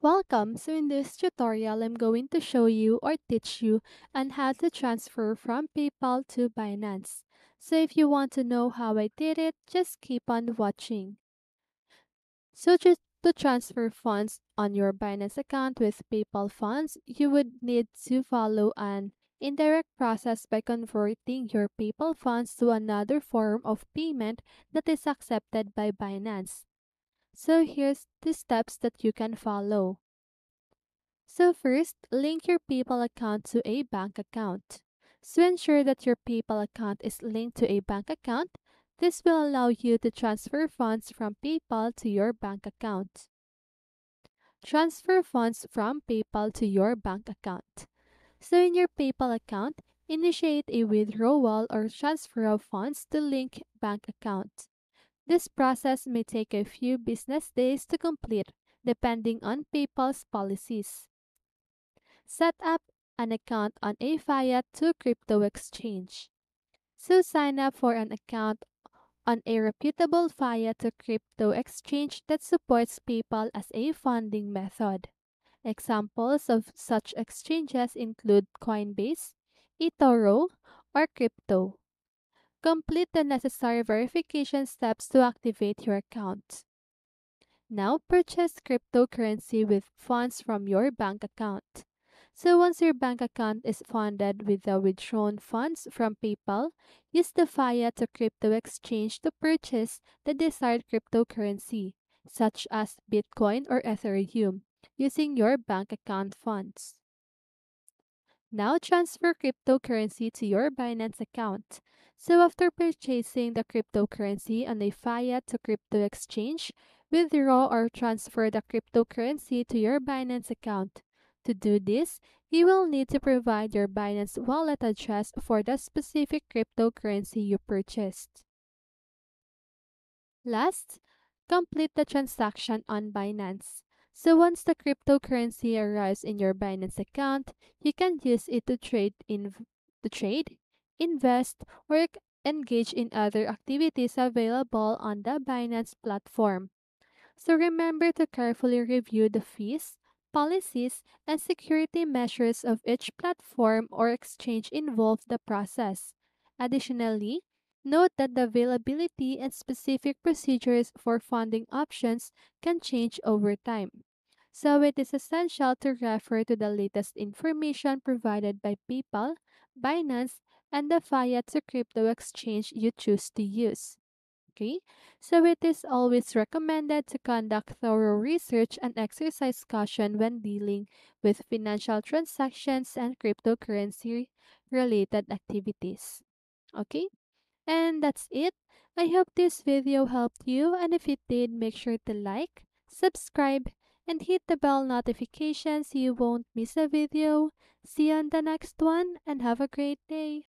Welcome! So in this tutorial, I'm going to show you or teach you on how to transfer from PayPal to Binance. So if you want to know how I did it, just keep on watching. So just to transfer funds on your Binance account with PayPal funds, you would need to follow an indirect process by converting your PayPal funds to another form of payment that is accepted by Binance. So here's the steps that you can follow. So first, link your PayPal account to a bank account. So ensure that your PayPal account is linked to a bank account. This will allow you to transfer funds from PayPal to your bank account. Transfer funds from PayPal to your bank account. So in your PayPal account, initiate a withdrawal or transfer of funds to link bank account. This process may take a few business days to complete, depending on PayPal's policies. Set up an account on a fiat to crypto exchange. So sign up for an account on a reputable fiat to crypto exchange that supports PayPal as a funding method. Examples of such exchanges include Coinbase, eToro, or Crypto. Complete the necessary verification steps to activate your account. Now purchase cryptocurrency with funds from your bank account. So once your bank account is funded with the withdrawn funds from PayPal, use the fiat to crypto exchange to purchase the desired cryptocurrency, such as Bitcoin or Ethereum, using your bank account funds. Now transfer cryptocurrency to your Binance account. So after purchasing the cryptocurrency on a fiat to crypto exchange, withdraw or transfer the cryptocurrency to your Binance account. To do this, you will need to provide your Binance wallet address for the specific cryptocurrency you purchased. Last, complete the transaction on Binance. So once the cryptocurrency arrives in your Binance account, you can use it to trade, invest, or engage in other activities available on the Binance platform. So remember to carefully review the fees, policies, and security measures of each platform or exchange involved in the process. Additionally, note that the availability and specific procedures for funding options can change over time. So it is essential to refer to the latest information provided by PayPal, Binance, and the fiat to crypto exchange you choose to use. Okay, so it is always recommended to conduct thorough research and exercise caution when dealing with financial transactions and cryptocurrency related activities. Okay, and that's it. I hope this video helped you, and if it did, make sure to like, subscribe, and hit the bell notification so you won't miss a video. See you on the next one, and have a great day.